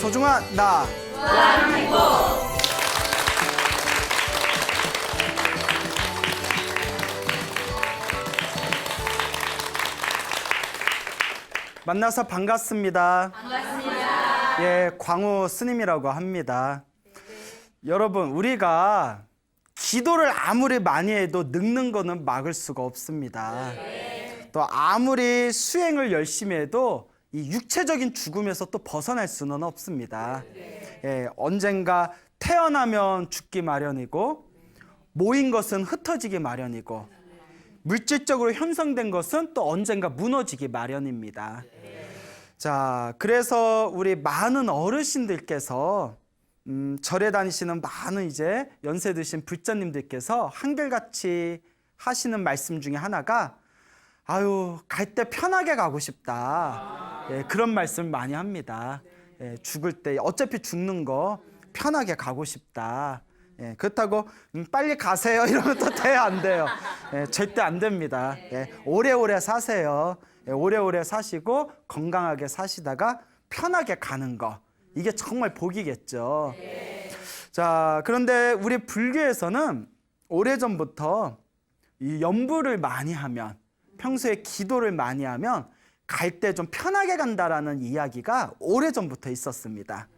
소중한 나. 만나서 반갑습니다. 반갑습니다. 예, 광우 스님이라고 합니다. 여러분, 우리가 기도를 아무리 많이 해도 늙는 거는 막을 수가 없습니다. 또 아무리 수행을 열심히 해도 이 육체적인 죽음에서 또 벗어날 수는 없습니다. 예, 언젠가 태어나면 죽기 마련이고 모인 것은 흩어지기 마련이고 물질적으로 형성된 것은 또 언젠가 무너지기 마련입니다. 자, 그래서 우리 많은 어르신들께서 절에 다니시는 많은 이제 연세 드신 불자님들께서 한결같이 하시는 말씀 중에 하나가 아유, 갈 때 편하게 가고 싶다. 예, 그런 말씀 많이 합니다. 예, 죽을 때 어차피 죽는 거 편하게 가고 싶다. 예, 그렇다고 빨리 가세요 이러면 또 돼야 안 돼요. 예, 절대 안 됩니다. 예, 오래오래 사세요. 예, 오래오래 사시고 건강하게 사시다가 편하게 가는 거, 이게 정말 복이겠죠. 자, 그런데 우리 불교에서는 오래전부터 이 염불을 많이 하면, 평소에 기도를 많이 하면 갈 때 좀 편하게 간다라는 이야기가 오래전부터 있었습니다.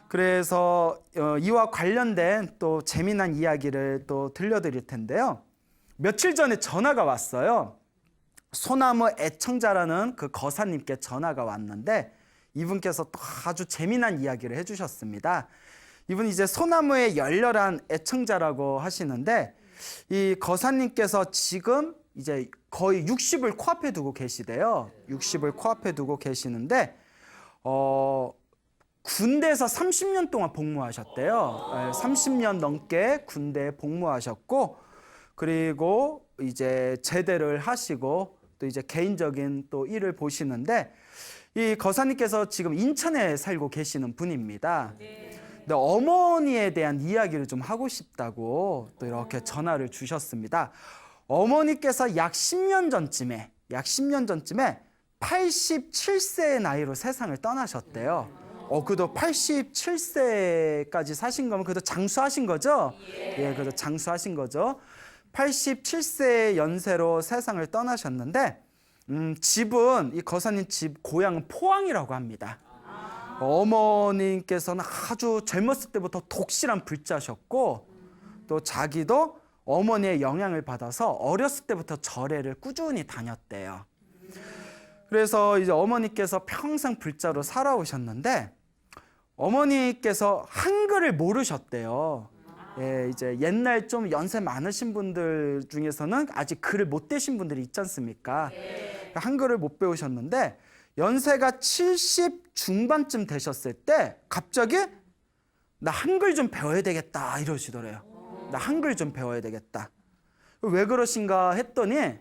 그래서 이와 관련된 또 재미난 이야기를 또 들려드릴 텐데요. 며칠 전에 전화가 왔어요. 소나무 애청자라는 그 거사님께 전화가 왔는데 이분께서 또 아주 재미난 이야기를 해주셨습니다. 이분이 이제 소나무의 열렬한 애청자라고 하시는데 이 거사님께서 지금 이제 거의 60을 코앞에 두고 계시대요. 60을 코앞에 두고 계시는데 군대에서 30년 동안 복무하셨대요. 30년 넘게 군대에 복무하셨고, 그리고 이제 제대를 하시고 또 이제 개인적인 또 일을 보시는데 이 거사님께서 지금 인천에 살고 계시는 분입니다. 근데 어머니에 대한 이야기를 좀 하고 싶다고 또 이렇게 전화를 주셨습니다. 어머니께서 약 10년 전쯤에 87세의 나이로 세상을 떠나셨대요. 그래도 87세까지 사신 거면 그래도 장수하신 거죠? 예, 그래도 장수하신 거죠. 87세 연세로 세상을 떠나셨는데 집은, 이 거사님 집 고향은 포항이라고 합니다. 어머님께서는 아주 젊었을 때부터 독실한 불자셨고 또 자기도 어머니의 영향을 받아서 어렸을 때부터 절에를 꾸준히 다녔대요. 그래서 이제 어머니께서 평생 불자로 살아오셨는데 어머니께서 한글을 모르셨대요. 예, 이제 옛날 좀 연세 많으신 분들 중에서는 아직 글을 못 떼신 분들이 있지 않습니까? 한글을 못 배우셨는데 연세가 70 중반쯤 되셨을 때 갑자기 나 한글 좀 배워야 되겠다 이러시더래요. 나 한글 좀 배워야 되겠다. 왜 그러신가 했더니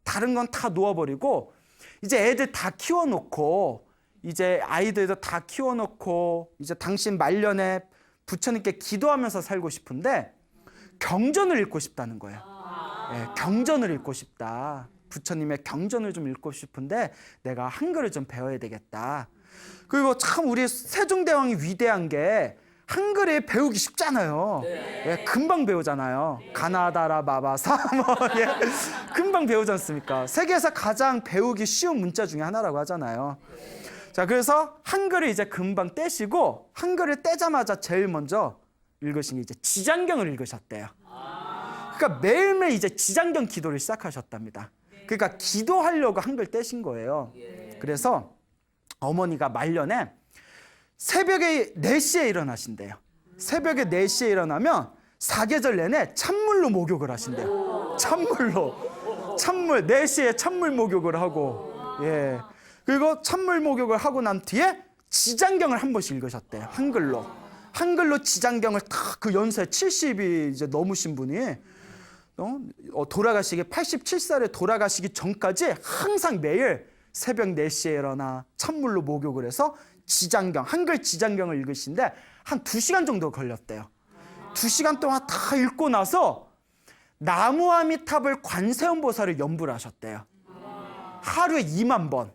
다른 건 다 놓아버리고 이제 애들 다 키워놓고 이제 아이들도 다 키워놓고 이제 당신 말년에 부처님께 기도하면서 살고 싶은데 경전을 읽고 싶다는 거예요. 예, 경전을 읽고 싶다. 부처님의 경전을 좀 읽고 싶은데 내가 한글을 좀 배워야 되겠다. 그리고 참 우리 세종대왕이 위대한 게 한글이 배우기 쉽잖아요. 예, 금방 배우잖아요. 가나다라 마바사 예, 금방 배우지 않습니까? 세계에서 가장 배우기 쉬운 문자 중에 하나라고 하잖아요. 자, 그래서 한글을 이제 금방 떼시고 한글을 떼자마자 제일 먼저 읽으신 게 이제 지장경을 읽으셨대요. 그러니까 매일매일 이제 지장경 기도를 시작하셨답니다. 그러니까 기도하려고 한글 떼신 거예요. 그래서 어머니가 말년에 새벽에 4시에 일어나신대요. 새벽에 4시에 일어나면 사계절 내내 찬물로 목욕을 하신대요. 찬물 4시에 찬물 목욕을 하고, 예, 그리고 찬물 목욕을 하고 난 뒤에 지장경을 한 번씩 읽으셨대요. 한글로 지장경을 딱, 그 연세 70이 이제 넘으신 분이 돌아가시기 87살에 돌아가시기 전까지 항상 매일 새벽 4시에 일어나 찬물로 목욕을 해서 지장경, 한글 지장경을 읽으신데 한 2시간 정도 걸렸대요. 2시간 동안 다 읽고 나서 나무아미탑을 관세음보살을 연불 하셨대요. 하루에 2만 번.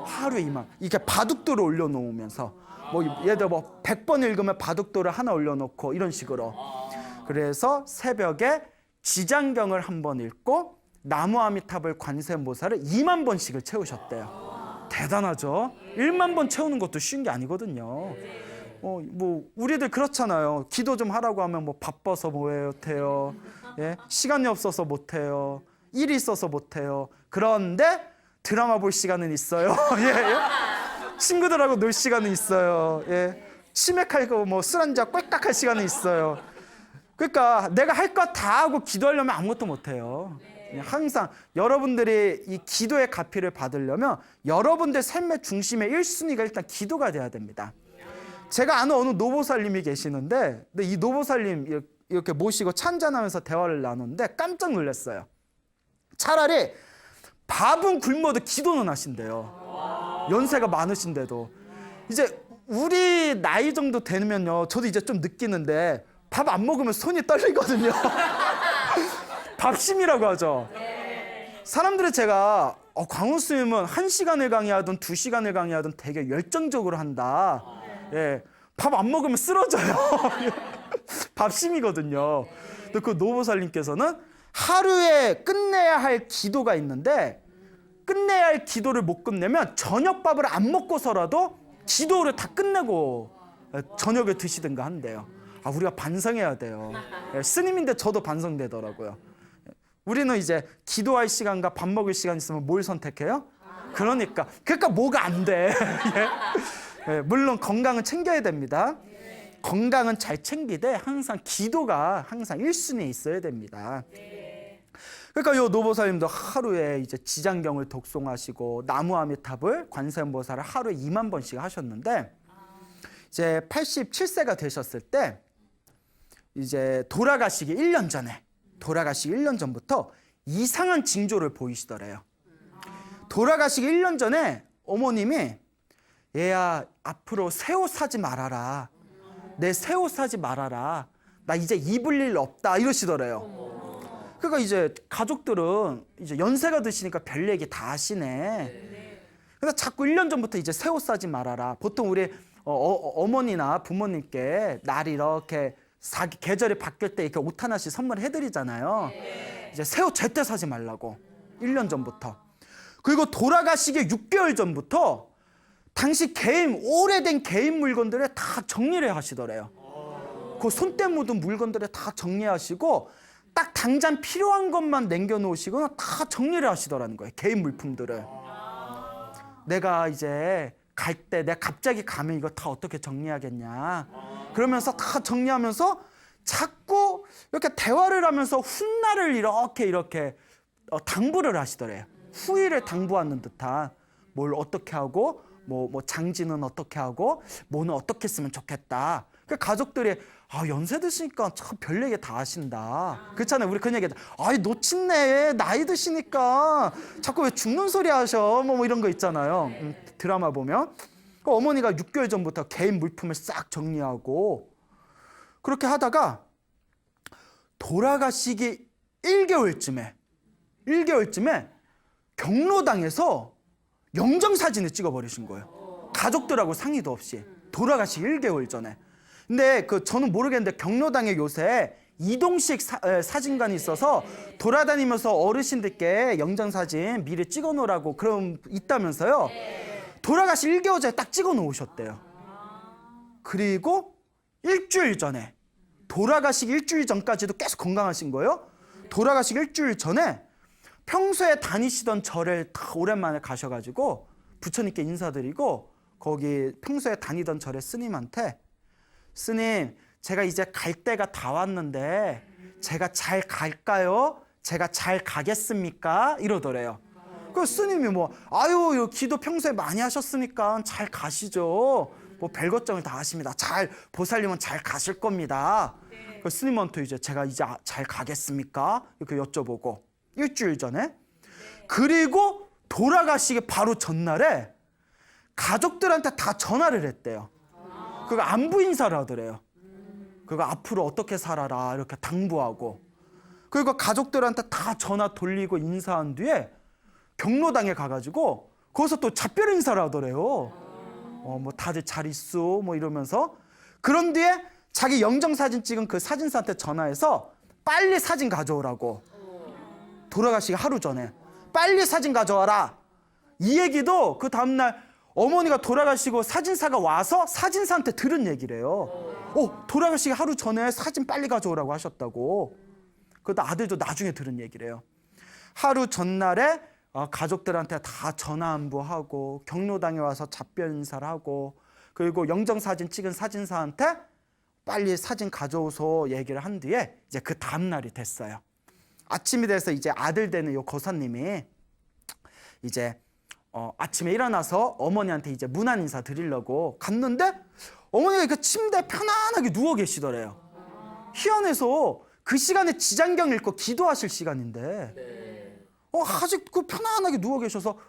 하루에 2만. 이게 바둑돌을 올려놓으면서 뭐 예를 들어 뭐 100번 읽으면 바둑돌을 하나 올려놓고 이런 식으로. 그래서 새벽에 지장경을 한 번 읽고 나무아미타불 관세음보살을 2만 번씩을 채우셨대요. 대단하죠? 1만 번 채우는 것도 쉬운 게 아니거든요. 뭐 우리들 그렇잖아요. 기도 좀 하라고 하면 뭐 바빠서 못해요. 예? 시간이 없어서 못해요. 일이 있어서 못해요. 그런데 드라마 볼 시간은 있어요. 예? 친구들하고 놀 시간은 있어요. 예? 치맥하고 뭐 술 한잔 꼴깍할 시간은 있어요. 그러니까 내가 할 것 다 하고 기도하려면 아무것도 못해요. 항상 여러분들이 이 기도의 가피를 받으려면 여러분들 삶의 중심의 1순위가 일단 기도가 돼야 됩니다. 제가 아는 어느 노보살님이 계시는데 근데 이 노보살님 이렇게 모시고 차 한잔하면서 대화를 나누는데 깜짝 놀랐어요. 차라리 밥은 굶어도 기도는 하신대요. 연세가 많으신데도. 이제 우리 나이 정도 되면요, 저도 이제 좀 느끼는데 밥 안 먹으면 손이 떨리거든요. 밥심이라고 하죠. 사람들이 제가 광훈 스님은 1시간을 강의하든 2시간을 강의하든 되게 열정적으로 한다. 예, 밥 안 먹으면 쓰러져요. 밥심이거든요. 근데 그 노보살님께서는 하루에 끝내야 할 기도가 있는데 끝내야 할 기도를 못 끝내면 저녁밥을 안 먹고서라도 기도를 다 끝내고 저녁을 드시든가 한대요. 우리가 반성해야 돼요. 스님인데 저도 반성되더라고요. 우리는 이제 기도할 시간과 밥 먹을 시간 있으면 뭘 선택해요? 그러니까 뭐가 안 돼. 예, 물론 건강은 챙겨야 됩니다. 건강은 잘 챙기되 항상 기도가 항상 1순위에 있어야 됩니다. 그러니까 요 노보살님도 하루에 이제 지장경을 독송하시고 나무아미타불 관세음보살을 하루에 2만 번씩 하셨는데 이제 87세가 되셨을 때 이제 돌아가시기 1년 전부터 이상한 징조를 보이시더래요. 돌아가시기 1년 전에 어머님이 얘야 앞으로 새 옷 사지 말아라. 내 새 옷 사지 말아라. 나 이제 입을 일 없다 이러시더래요. 그러니까 이제 가족들은 이제 연세가 드시니까 별 얘기 다 하시네. 그래서 자꾸 1년 전부터 이제 새 옷 사지 말아라. 보통 우리 어머니나 부모님께 날이 이렇게 계절이 바뀔 때 이렇게 옷 하나씩 선물해드리잖아요. 이제 새 옷 절대 사지 말라고 1년 전부터. 그리고 돌아가시기 6개월 전부터 당시 오래된 개인 물건들을 다 정리를 하시더래요. 그 손때 묻은 물건들을 다 정리하시고 딱 당장 필요한 것만 남겨놓으시거나 다 정리를 하시더라는 거예요. 개인 물품들을. 내가 이제 갈 때 내가 갑자기 가면 이거 다 어떻게 정리하겠냐. 그러면서 다 정리하면서 자꾸 이렇게 대화를 하면서 훗날을 이렇게 당부를 하시더래요. 후일을 당부하는 듯한 뭘 어떻게 하고 뭐 장지는 어떻게 하고 뭐는 어떻게 했으면 좋겠다. 그 가족들이 연세 드시니까 참 별 얘기 다 하신다. 그렇잖아요. 우리 그런 얘기 놓친네 나이 드시니까 자꾸 왜 죽는 소리 하셔 뭐 이런 거 있잖아요. 드라마 보면 그 어머니가 6개월 전부터 개인 물품을 싹 정리하고 그렇게 하다가 돌아가시기 1개월쯤에 경로당에서 영정사진을 찍어버리신 거예요. 가족들하고 상의도 없이 돌아가시기 1개월 전에. 근데 저는 모르겠는데 경로당에 요새 이동식 사진관이 있어서 돌아다니면서 어르신들께 영정사진 미리 찍어놓으라고 그럼 있다면서요. 돌아가시 1개월 전에 딱 찍어놓으셨대요. 그리고 일주일 전에 돌아가시기 일주일 전까지도 계속 건강하신 거예요. 돌아가시기 일주일 전에 평소에 다니시던 절을 다 오랜만에 가셔가지고 부처님께 인사드리고 거기 평소에 다니던 절의 스님한테 스님 제가 이제 갈 때가 다 왔는데 제가 잘 갈까요? 제가 잘 가겠습니까? 이러더래요. 그 스님이 아유 기도 평소에 많이 하셨으니까 잘 가시죠. 별 걱정을 다 하십니다. 보살님은 잘 가실 겁니다. 그 스님한테 이제 제가 이제 잘 가겠습니까? 이렇게 여쭤보고 일주일 전에 그리고 돌아가시기 바로 전날에 가족들한테 다 전화를 했대요. 그거 안부 인사를 하더래요. 그거 앞으로 어떻게 살아라 이렇게 당부하고 그리고 가족들한테 다 전화 돌리고 인사한 뒤에 경로당에 가가지고 거기서 또 작별 인사를 하더래요. 뭐 다들 잘 있어 뭐 이러면서. 그런 뒤에 자기 영정사진 찍은 그 사진사한테 전화해서 빨리 사진 가져오라고. 돌아가시기 하루 전에 빨리 사진 가져와라. 이 얘기도 그 다음날 어머니가 돌아가시고 사진사가 와서 사진사한테 들은 얘기래요. 돌아가시기 하루 전에 사진 빨리 가져오라고 하셨다고. 그것도 아들도 나중에 들은 얘기래요. 하루 전날에 가족들한테 다 전화 안부하고 경로당에 와서 답변 인사를 하고, 그리고 영정사진 찍은 사진사한테 빨리 사진 가져오소 얘기를 한 뒤에 이제 그 다음날이 됐어요. 아침이 돼서 이제 아들 되는 요 거사님이 이제 아침에 일어나서 어머니한테 이제 문안 인사 드리려고 갔는데 어머니가 그 침대에 편안하게 누워 계시더래요. 희한해서 그 시간에 지장경 읽고 기도하실 시간인데 아직 그 편안하게 누워 계셔서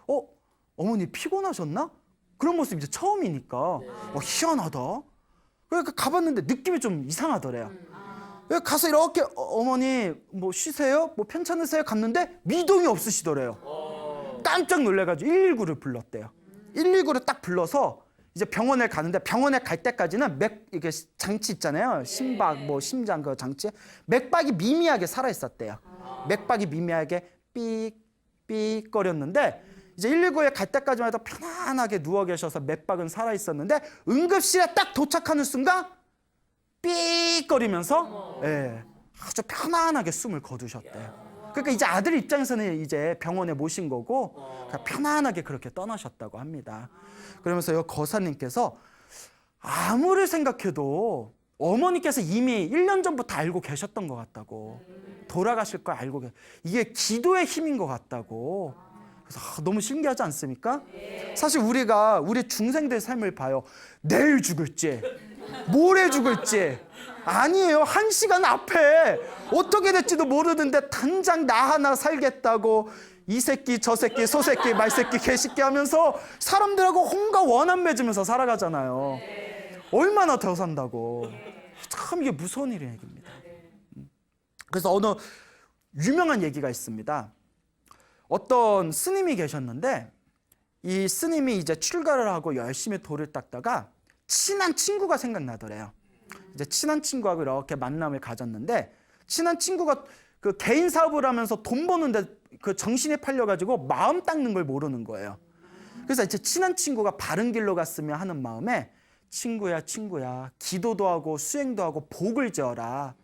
어머니 피곤하셨나? 그런 모습이 이제 처음이니까 희한하다. 그러니까 가봤는데 느낌이 좀 이상하더래요. 가서 이렇게 어머니 뭐 쉬세요? 뭐 편찮으세요? 갔는데 미동이 없으시더래요. 깜짝 놀래가지고 119를 불렀대요. 119를 딱 불러서 이제 병원에 가는데, 병원에 갈 때까지는 이게 장치 있잖아요. 심박, 뭐 심장 그 장치, 맥박이 미미하게 살아 있었대요. 맥박이 미미하게 삑삑 거렸는데 이제 119에 갈 때까지만 해도 편안하게 누워 계셔서 맥박은 살아 있었는데 응급실에 딱 도착하는 순간 삑거리면서 아주 편안하게 숨을 거두셨대요. 그러니까 이제 아들 입장에서는 이제 병원에 모신 거고 편안하게 그렇게 떠나셨다고 합니다. 그러면서 이 거사님께서 아무리 생각해도 어머니께서 이미 1년 전부터 알고 계셨던 것 같다고. 돌아가실 걸 알고 이게 기도의 힘인 것 같다고. 그래서 너무 신기하지 않습니까? 사실 우리가 우리 중생들의 삶을 봐요. 내일 죽을지 모레 죽을지 아니에요. 1시간 앞에 어떻게 될지도 모르는데 당장 나 하나 살겠다고 이 새끼 저 새끼 소 새끼 말 새끼 개 새끼 하면서 사람들하고 혼과 원한 맺으면서 살아가잖아요. 얼마나 더 산다고. 참 이게 무서운 얘기입니다. 그래서 어느 유명한 얘기가 있습니다. 어떤 스님이 계셨는데 이 스님이 이제 출가를 하고 열심히 돌을 닦다가 친한 친구가 생각나더래요. 이제 친한 친구하고 이렇게 만남을 가졌는데 친한 친구가 그 개인 사업을 하면서 돈 버는데 그 정신이 팔려가지고 마음 닦는 걸 모르는 거예요. 그래서 이제 친한 친구가 바른 길로 갔으면 하는 마음에 친구야 기도도 하고 수행도 하고 복을 지어라.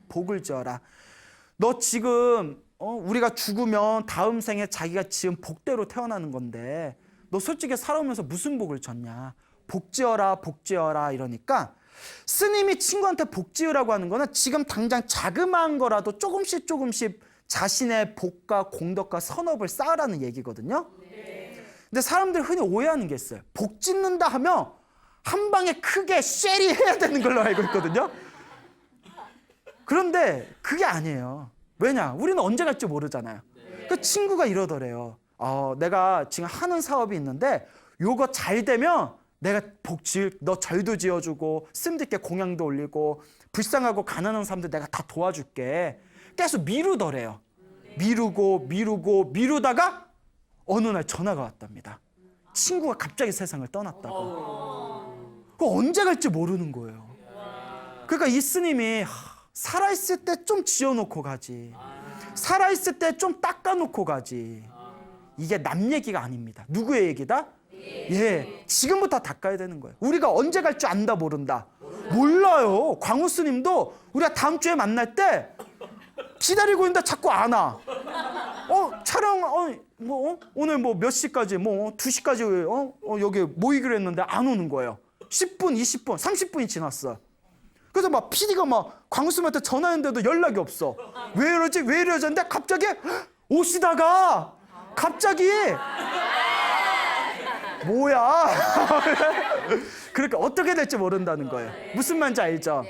너 지금 우리가 죽으면 다음 생에 자기가 지은 복대로 태어나는 건데 너 솔직히 살아오면서 무슨 복을 졌냐. 복 지어라 이러니까 스님이 친구한테 복 지으라고 하는 거는 지금 당장 자그마한 거라도 조금씩 자신의 복과 공덕과 선업을 쌓으라는 얘기거든요. 근데 사람들이 흔히 오해하는 게 있어요. 복 짓는다 하면 한 방에 크게 쉐리 해야 되는 걸로 알고 있거든요. 그런데 그게 아니에요. 왜냐? 우리는 언제 갈지 모르잖아요. 그 친구가 이러더래요. 내가 지금 하는 사업이 있는데 요거 잘 되면 내가 너 절도 지어주고 스님들께 공양도 올리고 불쌍하고 가난한 사람들 내가 다 도와줄게. 계속 미루더래요. 미루다가 어느 날 전화가 왔답니다. 친구가 갑자기 세상을 떠났다고. 그거 언제 갈지 모르는 거예요. 그러니까 이 스님이 살아있을 때 좀 지어놓고 가지. 살아있을 때 좀 닦아놓고 가지. 이게 남 얘기가 아닙니다. 누구의 얘기다? 지금부터 닦아야 되는 거예요. 우리가 언제 갈 줄 안다 모른다. 몰라요. 광우 스님도 우리가 다음 주에 만날 때 기다리고 있는데 자꾸 안 와. 촬영 오늘 뭐 몇 시까지 2시까지 여기 모이기로 했는데 안 오는 거예요. 10분, 20분, 30분이 지났어. 그래서 막 PD가 막 광우 스님한테 전화했는데도 연락이 없어. 왜 이러지 했는데 갑자기 오시다가 갑자기 뭐야? 그러니까 어떻게 될지 모른다는 거예요. 무슨 말인지 알죠?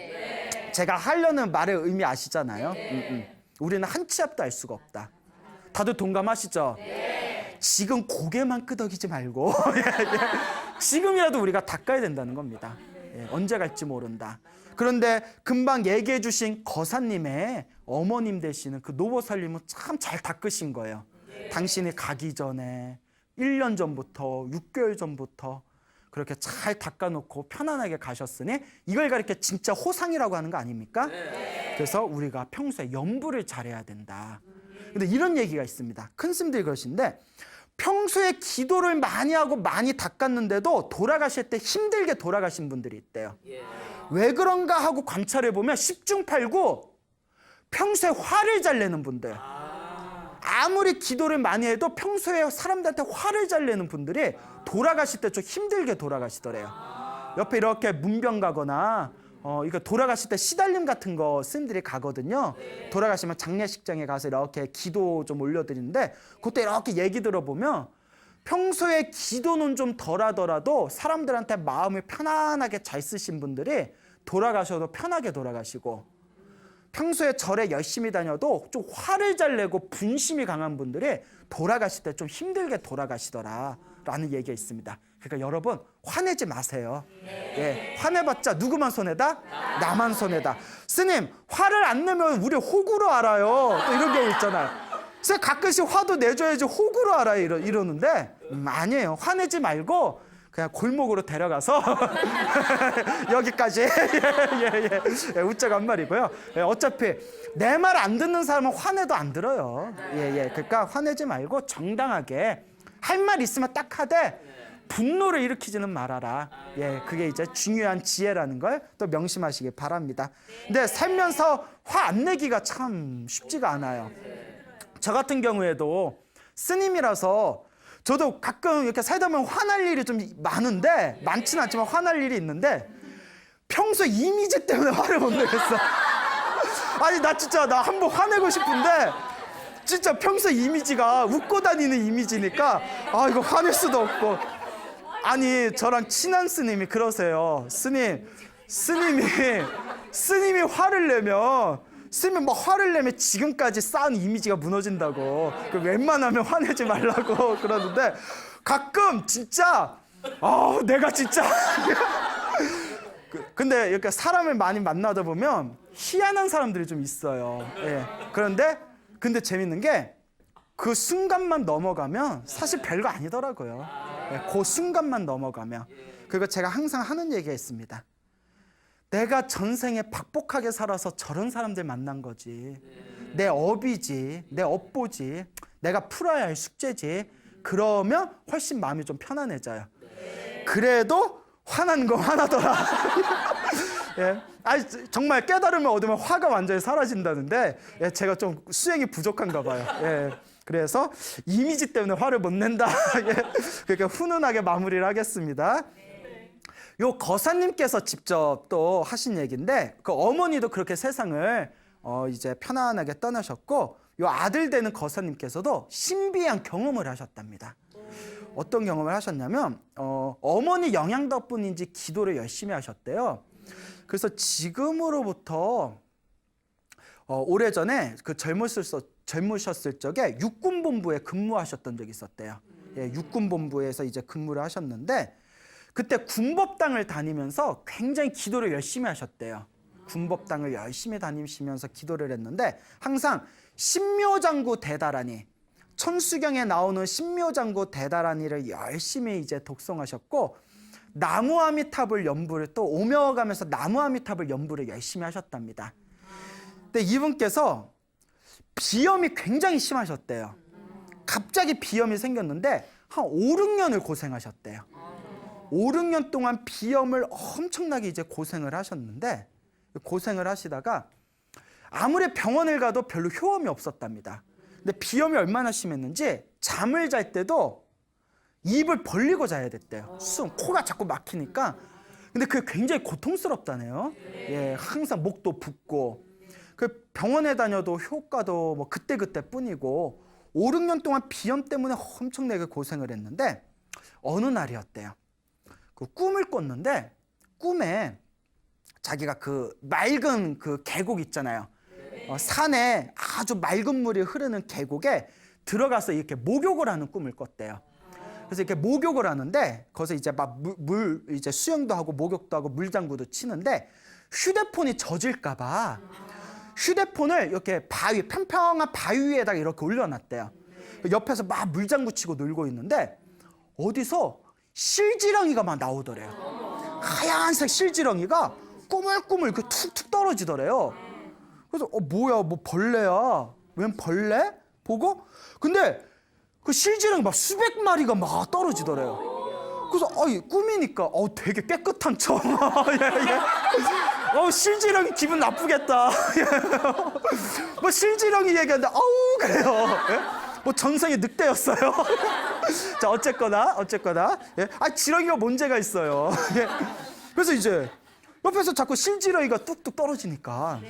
제가 하려는 말의 의미 아시잖아요. 우리는 한 치 앞도 알 수가 없다. 다들 동감하시죠? 지금 고개만 끄덕이지 말고 지금이라도 우리가 닦아야 된다는 겁니다. 언제 갈지 모른다. 그런데 금방 얘기해 주신 거사님의 어머님 되시는 그 노보살님은 참 잘 닦으신 거예요. 당신이 가기 전에 1년 전부터 6개월 전부터 그렇게 잘 닦아놓고 편안하게 가셨으니 이걸 가리켜 진짜 호상이라고 하는 거 아닙니까? 그래서 우리가 평소에 염불을 잘해야 된다. 근데 이런 얘기가 있습니다. 큰 스님들이 그러신데 평소에 기도를 많이 하고 많이 닦았는데도 돌아가실 때 힘들게 돌아가신 분들이 있대요. 왜 그런가 하고 관찰해 보면 10중 8구 평소에 화를 잘 내는 분들, 아무리 기도를 많이 해도 평소에 사람들한테 화를 잘 내는 분들이 돌아가실 때 좀 힘들게 돌아가시더래요. 옆에 이렇게 문병 가거나 이거 돌아가실 때 시달림 같은 거 스님들이 가거든요. 돌아가시면 장례식장에 가서 이렇게 기도 좀 올려드리는데 그때 이렇게 얘기 들어보면 평소에 기도는 좀 덜하더라도 사람들한테 마음을 편안하게 잘 쓰신 분들이 돌아가셔도 편하게 돌아가시고, 평소에 절에 열심히 다녀도 좀 화를 잘 내고 분심이 강한 분들이 돌아가실 때 좀 힘들게 돌아가시더라라는 얘기가 있습니다. 그러니까 여러분 화내지 마세요. 예, 화내봤자 누구만 손해다? 나만 손해다. 스님, 화를 안 내면 우리 호구로 알아요. 또 이런 경우 있잖아요. 그래서 가끔씩 화도 내줘야지 호구로 알아요 이러는데 아니에요. 화내지 말고 그냥 골목으로 데려가서 여기까지 예, 웃자고 한 말이고요. 예, 어차피 내 말 안 듣는 사람은 화내도 안 들어요. 그러니까 화내지 말고 정당하게 할 말 있으면 딱 하되 분노를 일으키지는 말아라. 예, 그게 이제 중요한 지혜라는 걸 또 명심하시기 바랍니다. 근데 살면서 화 안 내기가 참 쉽지가 않아요. 저 같은 경우에도 스님이라서 저도 가끔 이렇게 살다 보면 화날 일이 좀 많은데, 많지는 않지만 화날 일이 있는데 평소 이미지 때문에 화를 못 내겠어. 아니 나 진짜 나 한번 화내고 싶은데 진짜 평소 이미지가 웃고 다니는 이미지니까 아 이거 화낼 수도 없고. 아니 저랑 친한 스님이 그러세요. 스님이 화를 내면 스님이 막 화를 내면 지금까지 쌓은 이미지가 무너진다고. 웬만하면 화내지 말라고 그러는데 가끔 진짜 내가 진짜 근데 이렇게 사람을 많이 만나다 보면 희한한 사람들이 좀 있어요. 예. 근데 재밌는 게 그 순간만 넘어가면 사실 별거 아니더라고요. 예, 그 순간만 넘어가면. 그리고 제가 항상 하는 얘기가 있습니다. 내가 전생에 박복하게 살아서 저런 사람들 만난 거지. 내 업이지, 내 업보지, 내가 풀어야 할 숙제지. 그러면 훨씬 마음이 좀 편안해져요. 그래도 화난 거 화나더라. 예. 정말 깨달음을 얻으면 화가 완전히 사라진다는데 예, 제가 좀 수행이 부족한가 봐요. 예. 그래서 이미지 때문에 화를 못 낸다. 예. 그러니까 훈훈하게 마무리를 하겠습니다. 요 거사님께서 직접 또 하신 얘기인데 그 어머니도 그렇게 세상을 이제 편안하게 떠나셨고 요 아들 되는 거사님께서도 신비한 경험을 하셨답니다. 어떤 경험을 하셨냐면 어머니 영향 덕분인지 기도를 열심히 하셨대요. 그래서 지금으로부터 오래전에 그 젊으셨을 적에 육군본부에 근무하셨던 적이 있었대요. 예, 육군본부에서 이제 근무를 하셨는데 그때 군법당을 다니면서 굉장히 기도를 열심히 하셨대요. 군법당을 열심히 다니시면서 기도를 했는데 항상 신묘장구 대다라니, 천수경에 나오는 신묘장구 대다라니를 열심히 이제 독송하셨고 나무아미타불 연부를 또 오며가면서 나무아미타불 연부를 열심히 하셨답니다. 근데 이분께서 비염이 굉장히 심하셨대요. 갑자기 비염이 생겼는데 한 5, 6년을 고생하셨대요. 5, 6년 동안 비염을 엄청나게 이제 고생을 하셨는데 고생을 하시다가 아무리 병원을 가도 별로 효험이 없었답니다. 근데 비염이 얼마나 심했는지 잠을 잘 때도 입을 벌리고 자야 됐대요. 코가 자꾸 막히니까. 근데 그게 굉장히 고통스럽다네요. 예, 항상 목도 붓고. 그 병원에 다녀도 효과도 뭐 그때그때 뿐이고 5, 6년 동안 비염 때문에 엄청나게 고생을 했는데 어느 날이었대요. 그 꿈을 꿨는데 꿈에 자기가 그 맑은 그 계곡 있잖아요. 산에 아주 맑은 물이 흐르는 계곡에 들어가서 이렇게 목욕을 하는 꿈을 꿨대요. 그래서 이렇게 목욕을 하는데 거기서 이제 막 물 이제 수영도 하고 목욕도 하고 물장구도 치는데 휴대폰이 젖을까봐 휴대폰을 이렇게 평평한 바위 위에다가 이렇게 올려놨대요. 옆에서 막 물장구 치고 놀고 있는데 어디서 실지렁이가 막 나오더래요. 하얀색 실지렁이가 꾸물꾸물 그 툭툭 떨어지더래요. 그래서 뭐야, 뭐 벌레야? 웬 벌레? 보고 근데 그 실지렁이 막 수백 마리가 막 떨어지더래요. 그래서 꿈이니까 되게 깨끗한 청. 예, 예. 실지렁이 기분 나쁘겠다. 뭐 실지렁이 얘기하는데 그래요. 예? 뭐 전생에 늑대였어요. 자, 어쨌거나 예? 지렁이가 문제가 있어요. 예? 그래서 이제 옆에서 자꾸 실지렁이가 뚝뚝 떨어지니까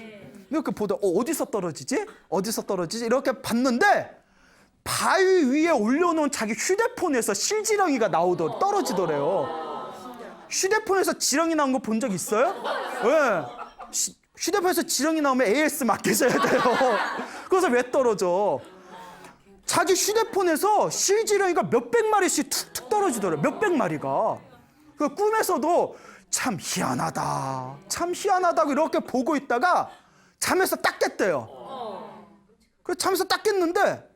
이렇게 보다 어디서 떨어지지? 이렇게 봤는데 바위 위에 올려놓은 자기 휴대폰에서 실지렁이가 떨어지더래요. 휴대폰에서 지렁이 나온 거 본 적 있어요? 네. 휴대폰에서 지렁이 나오면 AS 맡겨줘야 돼요. 그래서 왜 떨어져? 자기 휴대폰에서 실지렁이가 몇백 마리씩 툭툭 떨어지더래요. 몇백 마리가. 그 꿈에서도 참 희한하다고 이렇게 보고 있다가 잠에서 딱 깼대요. 그래서 잠에서 딱 깼는데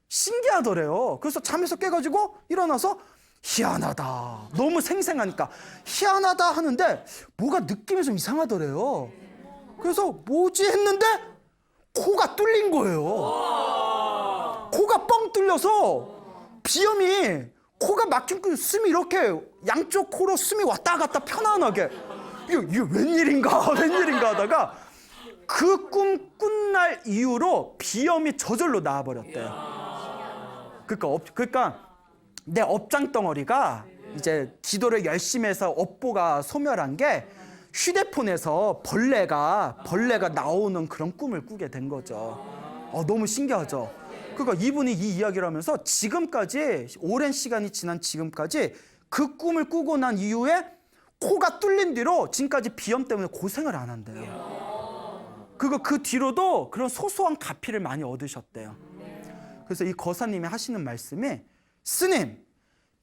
신기하더래요. 그래서 잠에서 깨가지고 일어나서 희한하다. 너무 생생하니까 희한하다 하는데 뭐가 느낌이 좀 이상하더래요. 그래서 뭐지 했는데 코가 뚫린 거예요. 코가 뻥 뚫려서 비염이 코가 막힌 그 숨이 이렇게 양쪽 코로 숨이 왔다 갔다 편안하게 이게 웬일인가 하다가 그 꿈 꾼날 이후로 비염이 저절로 나와버렸대요. 그러니까 내 업장덩어리가 이제 기도를 열심히 해서 업보가 소멸한 게 휴대폰에서 벌레가 나오는 그런 꿈을 꾸게 된 거죠. 너무 신기하죠. 그러니까 이분이 이 이야기를 하면서 지금까지 오랜 시간이 지난 지금까지 그 꿈을 꾸고 난 이후에 코가 뚫린 뒤로 지금까지 비염 때문에 고생을 안 한대요. 그 뒤로도 그런 소소한 가피를 많이 얻으셨대요. 그래서 이 거사님이 하시는 말씀이 스님,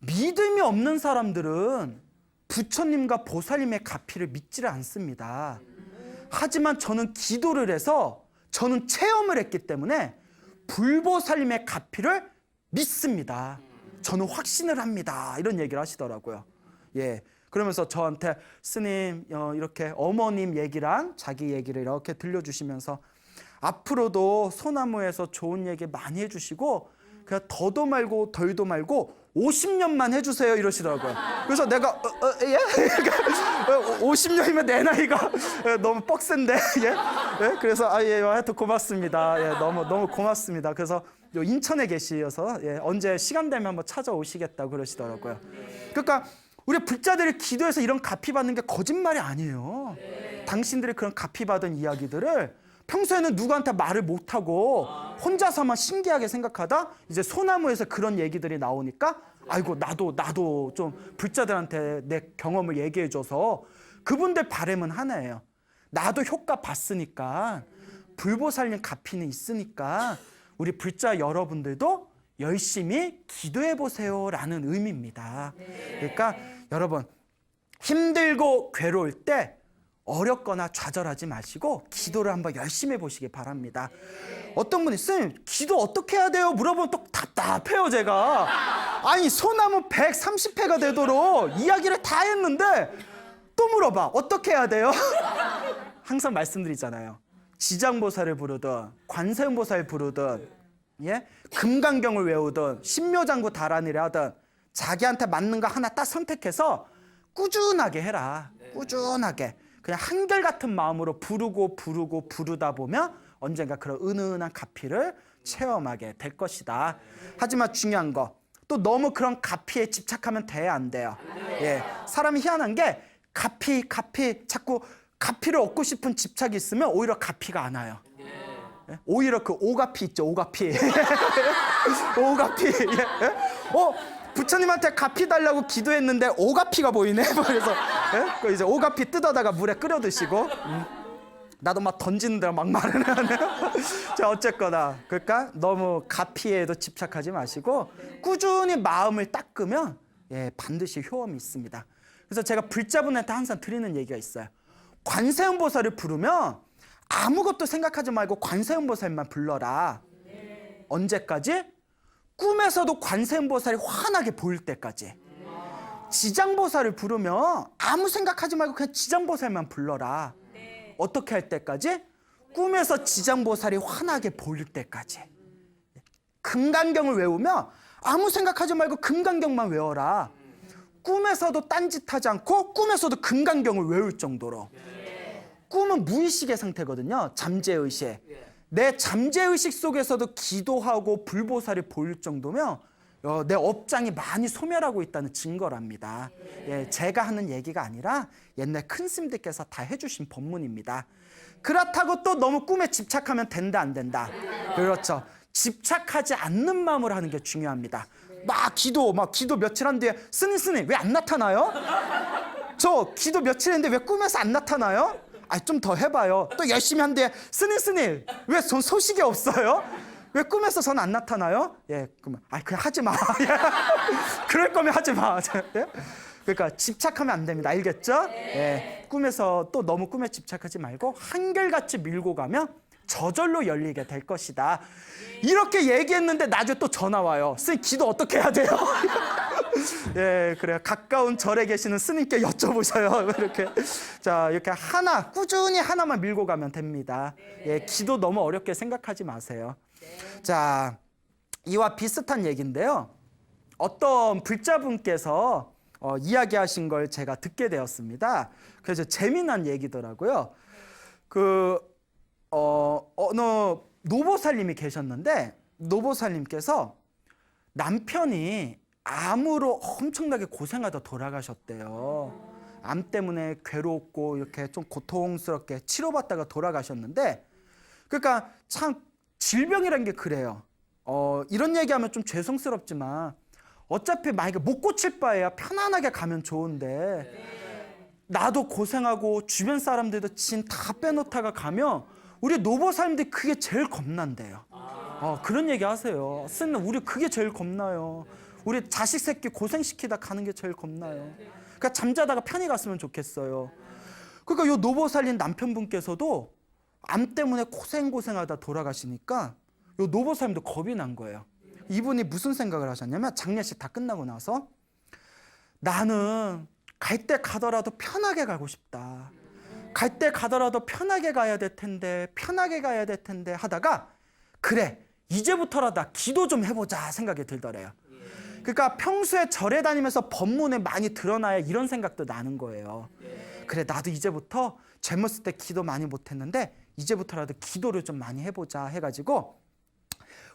믿음이 없는 사람들은 부처님과 보살님의 가피를 믿지를 않습니다. 하지만 저는 기도를 해서 저는 체험을 했기 때문에 불보살님의 가피를 믿습니다. 저는 확신을 합니다. 이런 얘기를 하시더라고요. 예. 그러면서 저한테 스님 이렇게 어머님 얘기랑 자기 얘기를 이렇게 들려주시면서 앞으로도 소나무에서 좋은 얘기 많이 해주시고 그냥 더도 말고 덜도 말고 50년만 해주세요 이러시더라고요. 그래서 내가 예? 50년이면 내 나이가 너무 뻑센데 예? 예? 그래서 예, 하여튼 고맙습니다. 예, 너무 고맙습니다. 그래서 인천에 계시어서 예, 언제 시간 되면 한번 찾아오시겠다고 그러시더라고요. 그러니까 우리 불자들이 기도해서 이런 가피 받는 게 거짓말이 아니에요. 당신들이 그런 가피 받은 이야기들을 평소에는 누구한테 말을 못하고 혼자서만 신기하게 생각하다 이제 소나무에서 그런 얘기들이 나오니까 아이고 나도 좀 불자들한테 내 경험을 얘기해줘서 그분들 바람은 하나예요. 나도 효과 봤으니까 불보살님 가피는 있으니까 우리 불자 여러분들도 열심히 기도해보세요 라는 의미입니다. 그러니까 여러분 힘들고 괴로울 때 어렵거나 좌절하지 마시고 기도를 한번 열심히 해보시기 바랍니다. 어떤 분이 쌤 기도 어떻게 해야 돼요? 물어보면 또 답답해요 제가. 아니 소나무 130회가 되도록 이야기를 다 했는데 또 물어봐 어떻게 해야 돼요? 항상 말씀드리잖아요. 지장보살을 부르든 관세음보살 부르든 예? 금강경을 외우든 신묘장구 다란이를 하든 자기한테 맞는 거 하나 딱 선택해서 꾸준하게 해라. 꾸준하게 그냥 한결같은 마음으로 부르다 보면 언젠가 그런 은은한 가피를 체험하게 될 것이다. 하지만 중요한 거 또 너무 그런 가피에 집착하면 돼야 안 돼요. 예, 사람이 희한한 게 가피 자꾸 가피를 얻고 싶은 집착이 있으면 오히려 가피가 안 와요. 예? 오히려 그 오가피 있죠, 오가피. 오가피. 예? 부처님한테 가피 달라고 기도했는데 오가피가 보이네. 그래서 예? 그 이제 오가피 뜯어다가 물에 끓여 드시고 나도 막 던지는 데가 막 마르네요. 자, 어쨌거나 그러니까 너무 가피에도 집착하지 마시고 꾸준히 마음을 닦으면 예, 반드시 효험이 있습니다. 그래서 제가 불자분한테 항상 드리는 얘기가 있어요. 관세음보살을 부르면 아무것도 생각하지 말고 관세음보살만 불러라. 언제까지? 꿈에서도 관세음보살이 환하게 보일 때까지. 지장보살을 부르면 아무 생각하지 말고 그냥 지장보살만 불러라. 어떻게 할 때까지? 꿈에서 지장보살이 환하게 보일 때까지. 금강경을 외우면 아무 생각하지 말고 금강경만 외워라. 꿈에서도 딴짓하지 않고 꿈에서도 금강경을 외울 정도로. 꿈은 무의식의 상태거든요. 잠재의식. 내 잠재의식 속에서도 기도하고 불보살이 보일 정도면 내 업장이 많이 소멸하고 있다는 증거랍니다. 제가 하는 얘기가 아니라 옛날 큰 스님들께서 다 해주신 법문입니다. 그렇다고 또 너무 꿈에 집착하면 된다 안 된다. 그렇죠. 집착하지 않는 마음으로 하는 게 중요합니다. 막 기도 며칠 한 뒤에 스님 왜 안 나타나요? 저 기도 며칠 했는데 왜 꿈에서 안 나타나요? 좀 더 해봐요. 또 열심히 한 뒤에 스님 왜 전 소식이 없어요? 왜 꿈에서 전 안 나타나요? 그러면 그냥 하지 마. 그럴 거면 하지 마. 그러니까 집착하면 안 됩니다. 알겠죠? 꿈에서 또 너무 꿈에 집착하지 말고 한결같이 밀고 가면 저절로 열리게 될 것이다. 이렇게 얘기했는데 나중에 또 전화 와요. 스님 기도 어떻게 해야 돼요? 그래요. 가까운 절에 계시는 스님께 여쭤보셔요. 이렇게 꾸준히 하나만 밀고 가면 됩니다. 기도 너무 어렵게 생각하지 마세요. 자, 이와 비슷한 얘기인데요. 어떤 불자분께서 이야기하신 걸 제가 듣게 되었습니다. 그래서 재미난 얘기더라고요. 어느 노보살님이 계셨는데 노보살님께서 남편이 암으로 엄청나게 고생하다 돌아가셨대요. 암 때문에 괴롭고 이렇게 좀 고통스럽게 치료받다가 돌아가셨는데, 그러니까 참 질병이란 게 그래요. 이런 얘기하면 좀 죄송스럽지만 어차피 만약에 못 고칠 바에야 편안하게 가면 좋은데 나도 고생하고 주변 사람들도 진 다 빼놓다가 가면 우리 노보살님들이 그게 제일 겁난대요. 그런 얘기 하세요. 스님 우리 그게 제일 겁나요. 우리 자식 새끼 고생시키다 가는 게 제일 겁나요. 그러니까 잠자다가 편히 갔으면 좋겠어요. 그러니까 요 노보살님 남편분께서도 암 때문에 고생하다 돌아가시니까 요 노보살님도 겁이 난 거예요. 이분이 무슨 생각을 하셨냐면 장례식 다 끝나고 나서 나는 갈 때 가더라도 편하게 가고 싶다. 갈 때 가더라도 편하게 가야 될 텐데 하다가 그래 이제부터라도 나 기도 좀 해보자 생각이 들더래요. 그러니까 평소에 절에 다니면서 법문에 많이 드러나야 이런 생각도 나는 거예요. 그래 나도 이제부터 젊었을 때 기도 많이 못했는데 이제부터라도 기도를 좀 많이 해보자 해가지고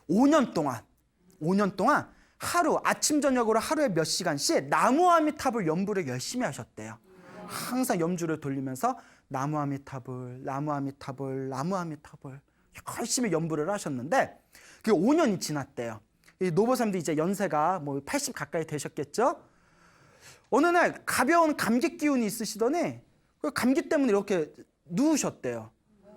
5년 동안 하루 아침 저녁으로 하루에 몇 시간씩 나무아미타불 연부를 열심히 하셨대요. 항상 염주를 돌리면서 나무아미타불 열심히 연부를 하셨는데 그게 5년이 지났대요. 이 노보살님도 이제 연세가 80 가까이 되셨겠죠. 어느 날 가벼운 감기 기운이 있으시더니 그 감기 때문에 이렇게 누우셨대요.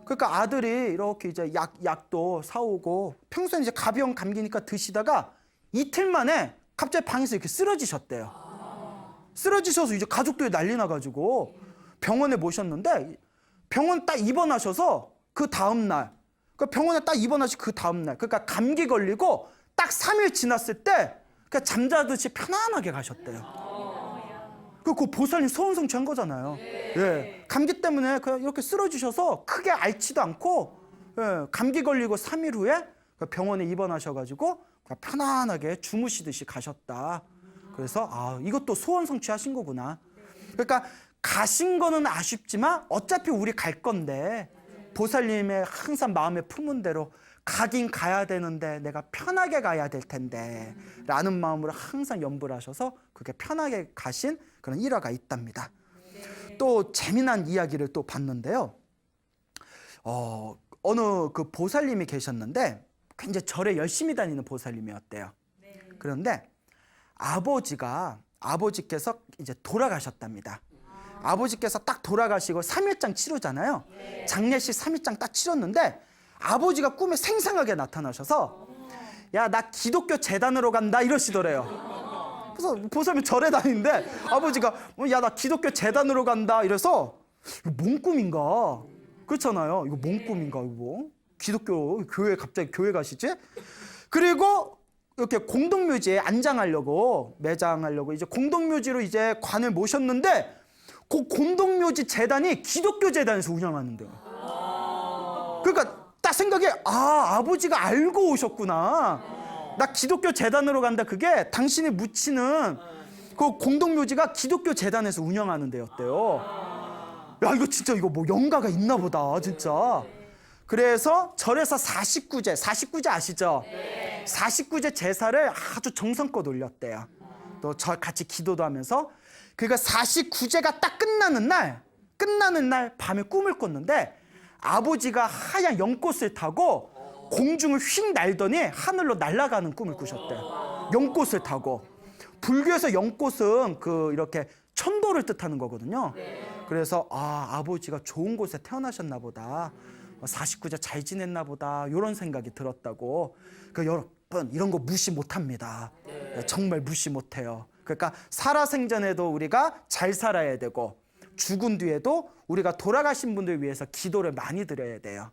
그러니까 아들이 이렇게 이제 약도 사오고 평소에 이제 가벼운 감기니까 드시다가 이틀 만에 갑자기 방에서 이렇게 쓰러지셨대요. 쓰러지셔서 이제 가족들이 난리 나가지고 병원에 모셨는데 병원 딱 입원하셔서 그 다음날 병원에 딱 입원하시고 그 다음날 그러니까 감기 걸리고 딱 3일 지났을 때 그냥 잠자듯이 편안하게 가셨대요. 그 보살님 소원성취한 거잖아요. 감기 때문에 그냥 이렇게 쓰러지셔서 크게 앓지도 않고 감기 걸리고 3일 후에 병원에 입원하셔가지고 편안하게 주무시듯이 가셨다. 그래서 이것도 소원성취하신 거구나. 그러니까 가신 거는 아쉽지만 어차피 우리 갈 건데 보살님의 항상 마음에 품은 대로 가긴 가야 되는데 내가 편하게 가야 될 텐데 라는 마음으로 항상 연부를 하셔서 그렇게 편하게 가신 그런 일화가 있답니다. 또 재미난 이야기를 또 봤는데요. 어느 그 보살님이 계셨는데 굉장히 절에 열심히 다니는 보살님이었대요. 그런데 아버지께서 이제 돌아가셨답니다. 아버지께서 딱 돌아가시고 3일장 치르잖아요. 장례식 3일장 딱 치렀는데 아버지가 꿈에 생생하게 나타나셔서 야, 나 기독교 재단으로 간다 이러시더래요. 그래서 보살님 절에 다니는데 아버지가 야, 나 기독교 재단으로 간다 이래서 이거 뭔 꿈인가? 그렇잖아요. 이거 뭔 꿈인가 이거? 기독교 교회 갑자기 교회 가시지? 그리고 이렇게 공동묘지에 안장하려고 매장하려고 이제 공동묘지로 이제 관을 모셨는데 그 공동묘지 재단이 기독교 재단에서 운영하는데요. 그러니까 딱 생각에 아버지가 알고 오셨구나. 나 기독교 재단으로 간다. 그게 당신이 묻히는 그 공동묘지가 기독교 재단에서 운영하는 데였대요. 야, 이거 진짜 이거 뭐 영가가 있나 보다 진짜. 그래서 절에서 49제 아시죠? 49제 제사를 아주 정성껏 올렸대요. 또 절 같이 기도도 하면서. 그러니까 49제가 딱 끝나는 날 밤에 꿈을 꿨는데 아버지가 하얀 연꽃을 타고 공중을 휙 날더니 하늘로 날아가는 꿈을 꾸셨대요. 연꽃을 타고. 불교에서 연꽃은 그 이렇게 천도를 뜻하는 거거든요. 그래서 아버지가 좋은 곳에 태어나셨나 보다. 49제 잘 지냈나 보다. 이런 생각이 들었다고. 여러분 이런 거 무시 못합니다. 정말 무시 못해요. 그러니까 살아생전에도 우리가 잘 살아야 되고 죽은 뒤에도 우리가 돌아가신 분들 위해서 기도를 많이 드려야 돼요.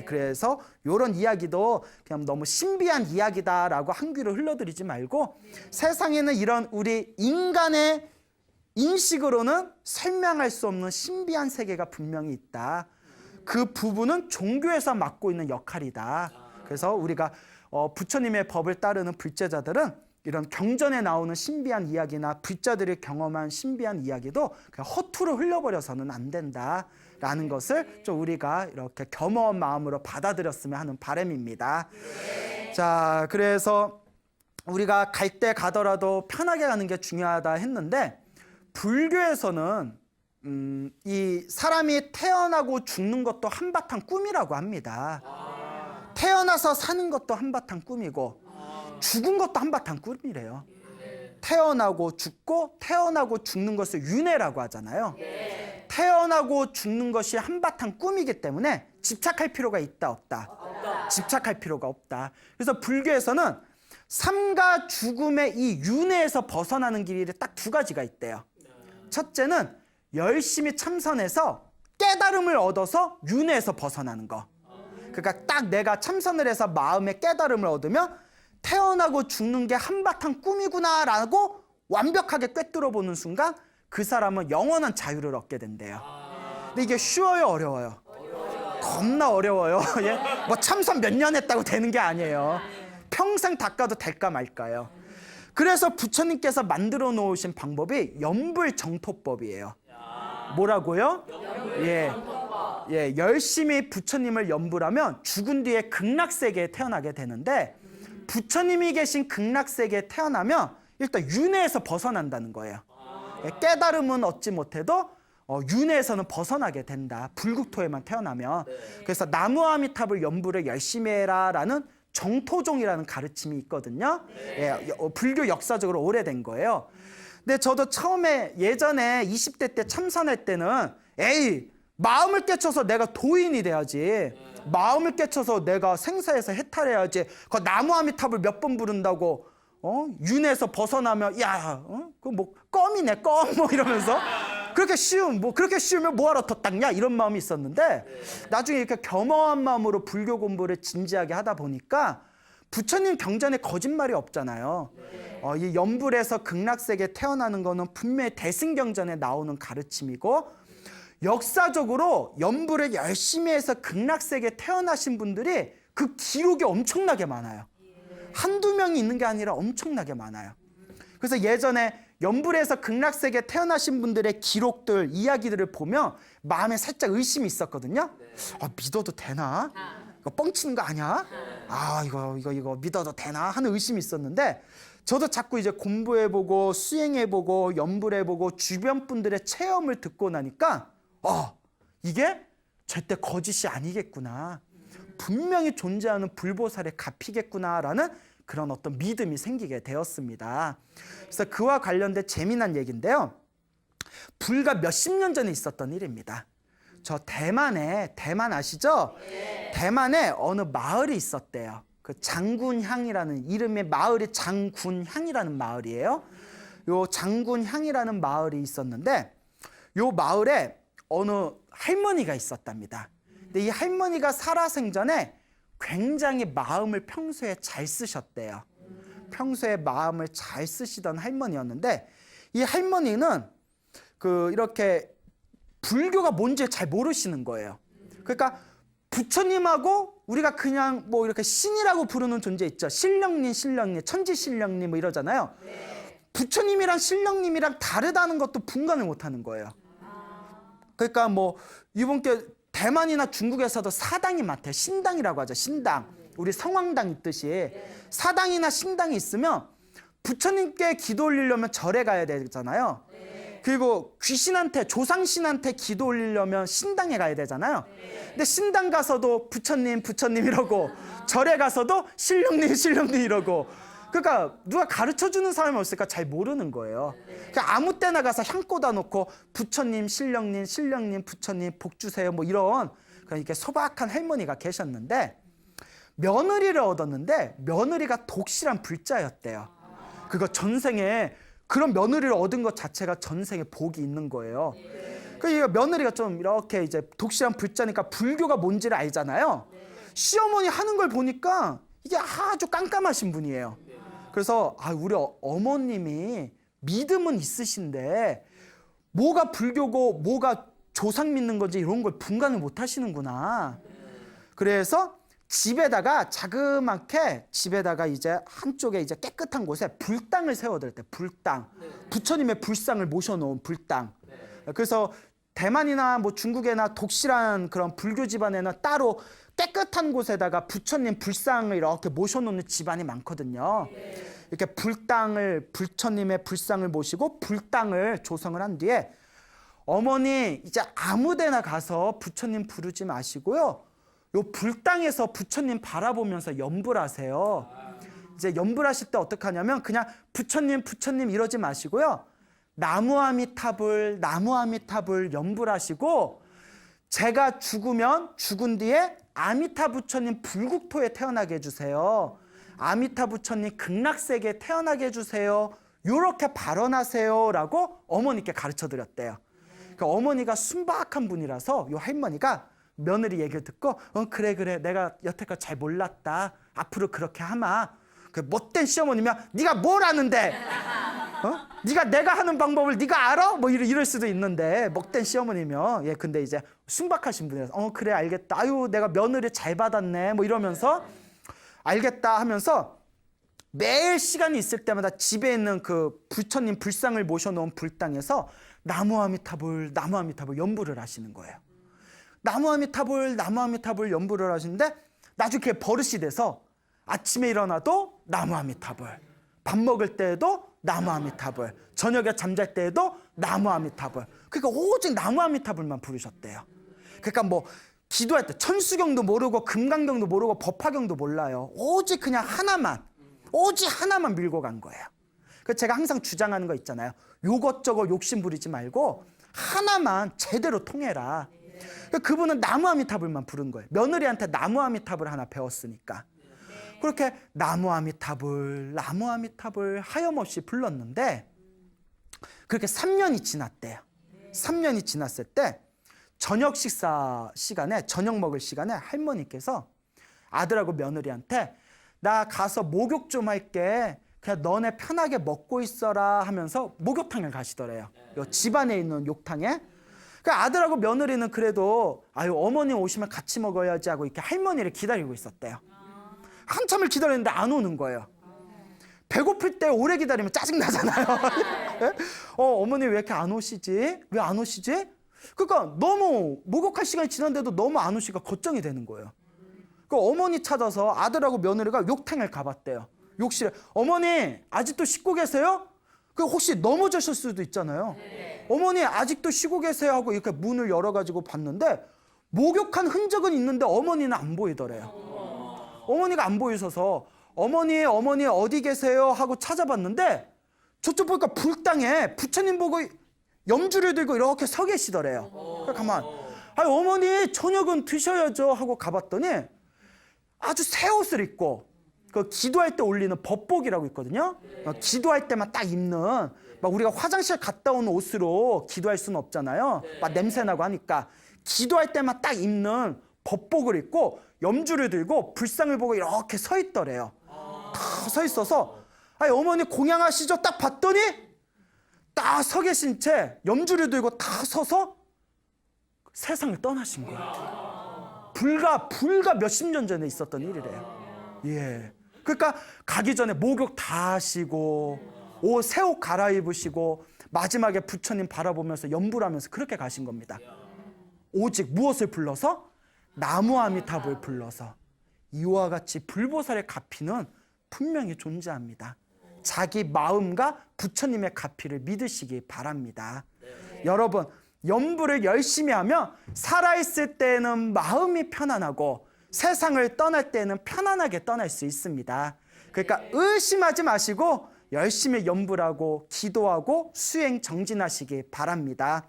그래서 이런 이야기도 그냥 너무 신비한 이야기다라고 한 귀로 흘러드리지 말고 세상에는 이런 우리 인간의 인식으로는 설명할 수 없는 신비한 세계가 분명히 있다. 그 부분은 종교에서 맡고 있는 역할이다. 그래서 우리가 부처님의 법을 따르는 불제자들은 이런 경전에 나오는 신비한 이야기나 불자들이 경험한 신비한 이야기도 그냥 허투루 흘려버려서는 안 된다라는 것을 좀 우리가 이렇게 겸허한 마음으로 받아들였으면 하는 바람입니다. 자, 그래서 우리가 갈 때 가더라도 편하게 가는 게 중요하다 했는데 불교에서는 이 사람이 태어나고 죽는 것도 한바탕 꿈이라고 합니다. 태어나서 사는 것도 한바탕 꿈이고 죽은 것도 한바탕 꿈이래요. 태어나고 죽고 태어나고 죽는 것을 윤회라고 하잖아요. 태어나고 죽는 것이 한바탕 꿈이기 때문에 집착할 필요가 있다 없다? 집착할 필요가 없다. 그래서 불교에서는 삶과 죽음의 이 윤회에서 벗어나는 길이 딱 두 가지가 있대요. 첫째는 열심히 참선해서 깨달음을 얻어서 윤회에서 벗어나는 거. 그러니까 딱 내가 참선을 해서 마음의 깨달음을 얻으면 태어나고 죽는 게 한바탕 꿈이구나라고 완벽하게 꿰뚫어보는 순간 그 사람은 영원한 자유를 얻게 된대요. 근데 이게 쉬워요, 어려워요? 겁나 어려워요. 뭐 참선 몇 년 했다고 되는 게 아니에요. 평생 닦아도 될까 말까요. 그래서 부처님께서 만들어 놓으신 방법이 염불정토법이에요. 뭐라고요? 열심히 부처님을 염불하면 죽은 뒤에 극락세계에 태어나게 되는데 부처님이 계신 극락세계에 태어나면 일단 윤회에서 벗어난다는 거예요. 깨달음은 얻지 못해도 윤회에서는 벗어나게 된다. 불국토에만 태어나면. 그래서 나무아미탑을 염불을 열심히 해라라는 정토종이라는 가르침이 있거든요. 불교 역사적으로 오래된 거예요. 근데 저도 처음에 예전에 20대 때 참선할 때는 마음을 깨쳐서 내가 도인이 돼야지. 마음을 깨쳐서 내가 생사에서 해탈해야지. 그 나무아미탑을 몇 번 부른다고 윤회에서 벗어나면 그 뭐 껌이네 껌 뭐 이러면서 그렇게 쉬우면 뭐하러 더 닦냐 이런 마음이 있었는데 나중에 이렇게 겸허한 마음으로 불교 공부를 진지하게 하다 보니까 부처님 경전에 거짓말이 없잖아요. 이 염불에서 극락세계에 태어나는 거는 분명히 대승경전에 나오는 가르침이고 역사적으로 염불을 열심히 해서 극락세계에 태어나신 분들이 그 기록이 엄청나게 많아요. 한두 명이 있는 게 아니라 엄청나게 많아요. 그래서 예전에 염불에서 극락세계에 태어나신 분들의 기록들, 이야기들을 보면 마음에 살짝 의심이 있었거든요. 믿어도 되나? 이거 뻥치는 거 아니야? 이거 믿어도 되나? 하는 의심이 있었는데 저도 자꾸 이제 공부해보고 수행해보고 염불해보고 주변 분들의 체험을 듣고 나니까 이게 절대 거짓이 아니겠구나. 분명히 존재하는 불보살의 값이겠구나라는 그런 어떤 믿음이 생기게 되었습니다. 그래서 그와 관련된 재미난 얘기인데요. 불과 몇십 년 전에 있었던 일입니다. 저 대만 아시죠? 대만에 어느 마을이 있었대요. 그 장군향이라는 이름의 마을이 장군향이라는 마을이에요. 요 장군향이라는 마을이 있었는데 요 마을에 어느 할머니가 있었답니다. 근데 이 할머니가 살아생전에 굉장히 마음을 평소에 잘 쓰셨대요. 평소에 마음을 잘 쓰시던 할머니였는데 이 할머니는 이렇게 불교가 뭔지 잘 모르시는 거예요. 그러니까 부처님하고 우리가 그냥 뭐 이렇게 신이라고 부르는 존재 있죠. 신령님, 천지신령님 뭐 이러잖아요. 부처님이랑 신령님이랑 다르다는 것도 분간을 못하는 거예요. 그러니까 뭐 이분께 대만이나 중국에서도 사당이 많대요. 신당이라고 하죠. 신당. 우리 성황당 있듯이 사당이나 신당이 있으면 부처님께 기도 올리려면 절에 가야 되잖아요. 그리고 귀신한테, 조상신한테 기도 올리려면 신당에 가야 되잖아요. 근데 신당 가서도 부처님 이러고 절에 가서도 신령님 이러고, 그러니까 누가 가르쳐주는 사람이 없으니까 잘 모르는 거예요. 그러니까 아무 때나 가서 향 꽂아놓고 부처님, 신령님, 부처님 복 주세요 뭐 이런 이렇게 소박한 할머니가 계셨는데 며느리를 얻었는데 며느리가 독실한 불자였대요. 그거 전생에 그런 며느리를 얻은 것 자체가 전생에 복이 있는 거예요. 그러니까 며느리가 좀 이렇게 이제 독실한 불자니까 불교가 뭔지를 알잖아요. 시어머니 하는 걸 보니까 이게 아주 깜깜하신 분이에요. 그래서 우리 어머님이 믿음은 있으신데 뭐가 불교고 뭐가 조상 믿는 건지 이런 걸 분간을 못 하시는구나. 그래서 집에다가 자그맣게 이제 한쪽에 이제 깨끗한 곳에 불당을 세워드렸대요. 불당. 부처님의 불상을 모셔놓은 불당. 그래서 대만이나 뭐 중국이나 독실한 그런 불교 집안에는 따로 깨끗한 곳에다가 부처님 불상을 이렇게 모셔놓는 집안이 많거든요. 이렇게 부처님의 불상을 모시고 불당을 조성을 한 뒤에 어머니 이제 아무데나 가서 부처님 부르지 마시고요. 요 불당에서 부처님 바라보면서 염불 하세요. 이제 염불 하실 때 어떻게 하냐면 그냥 부처님 이러지 마시고요. 나무아미타불 염불 하시고 제가 죽은 뒤에 아미타 부처님 불국토에 태어나게 해주세요. 아미타 부처님 극락세계에 태어나게 해주세요. 요렇게 발언하세요 라고 어머니께 가르쳐드렸대요. 그러니까 어머니가 순박한 분이라서 요 할머니가 며느리 얘기를 듣고 그래 내가 여태까지 잘 몰랐다. 앞으로 그렇게 하마. 그 못된 시어머니면 네가 뭘 아는데? 네가 내가 하는 방법을 네가 알아? 뭐 이럴 수도 있는데 못된 시어머니면 근데 이제 순박하신 분이라서 그래 알겠다. 아유 내가 며느리 잘 받았네. 뭐 이러면서 알겠다 하면서 매일 시간이 있을 때마다 집에 있는 그 부처님 불상을 모셔놓은 불당에서 나무아미타불 염불을 하시는 거예요. 나무아미타불 염불을 하시는데 나중에 그게 버릇이 돼서 아침에 일어나도 나무아미타불, 밥 먹을 때에도 나무아미타불, 저녁에 잠잘 때에도 나무아미타불. 그러니까 오직 나무아미타불만 부르셨대요. 그러니까 뭐 기도할 때 천수경도 모르고 금강경도 모르고 법화경도 몰라요. 오직 그냥 오직 하나만 밀고 간 거예요. 그래서 제가 항상 주장하는 거 있잖아요. 요것저것 욕심 부리지 말고 하나만 제대로 통해라. 그분은 나무아미타불만 부른 거예요. 며느리한테 나무아미타불 하나 배웠으니까. 그렇게 나무아미타불 하염없이 불렀는데 그렇게 3년이 지났대요. 3년이 지났을 때 저녁 먹을 시간에 할머니께서 아들하고 며느리한테 나 가서 목욕 좀 할게. 그냥 너네 편하게 먹고 있어라 하면서 목욕탕을 가시더래요. 요 집안에 있는 욕탕에. 그러니까 아들하고 며느리는 그래도 어머니 오시면 같이 먹어야지 하고 이렇게 할머니를 기다리고 있었대요. 한참을 기다렸는데 안 오는 거예요. 배고플 때 오래 기다리면 짜증나잖아요. 어머니 왜 이렇게 안 오시지? 왜 안 오시지? 그러니까 너무 목욕할 시간이 지났는데도 너무 안 오시니까 걱정이 되는 거예요. 그 어머니 찾아서 아들하고 며느리가 욕탕을 가봤대요. 욕실에 어머니 아직도 씻고 계세요? 그 혹시 넘어졌을 수도 있잖아요. 어머니 아직도 쉬고 계세요 하고 이렇게 문을 열어가지고 봤는데 목욕한 흔적은 있는데 어머니는 안 보이더래요. 어머니가 안 보이셔서 어머니 어디 계세요 하고 찾아봤는데 저쪽 보니까 불당에 부처님 보고 염주를 들고 이렇게 서 계시더래요. 가만 어머니 저녁은 드셔야죠 하고 가봤더니 아주 새 옷을 입고 그 기도할 때 올리는 법복이라고 있거든요. 기도할 때만 딱 입는 막 우리가 화장실 갔다 온 옷으로 기도할 수는 없잖아요. 막 냄새나고 하니까 기도할 때만 딱 입는 법복을 입고 염주를 들고 불상을 보고 이렇게 서 있더래요. 다 서 있어서 아니 어머니 공양하시죠? 딱 봤더니 딱 서 계신 채 염주를 들고 다 서서 세상을 떠나신 거예요. 불과 몇십 년 전에 있었던 일이래요. 예. 그러니까 가기 전에 목욕 다 하시고 새 옷 갈아입으시고 마지막에 부처님 바라보면서 염불하면서 그렇게 가신 겁니다. 오직 무엇을 불러서? 나무 아미타불 불러서. 이와 같이 불보살의 가피는 분명히 존재합니다. 자기 마음과 부처님의 가피를 믿으시기 바랍니다. 여러분, 염불을 열심히 하면 살아있을 때는 마음이 편안하고 세상을 떠날 때는 편안하게 떠날 수 있습니다. 그러니까 의심하지 마시고 열심히 염불하고 기도하고 수행 정진하시기 바랍니다.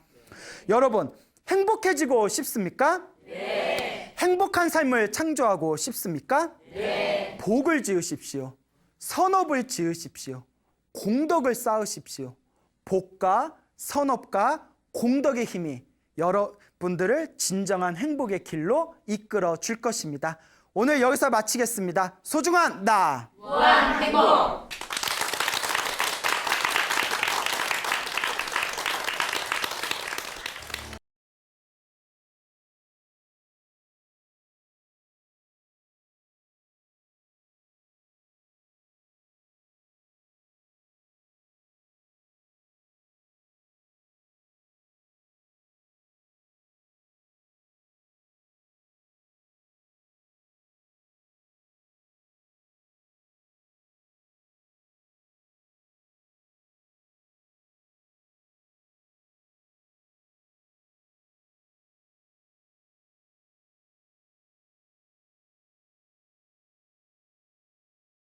여러분, 행복해지고 싶습니까? 네. 행복한 삶을 창조하고 싶습니까? 네. 복을 지으십시오. 선업을 지으십시오. 공덕을 쌓으십시오. 복과 선업과 공덕의 힘이 여러분들을 진정한 행복의 길로 이끌어 줄 것입니다. 오늘 여기서 마치겠습니다. 소중한 나 무한 행복.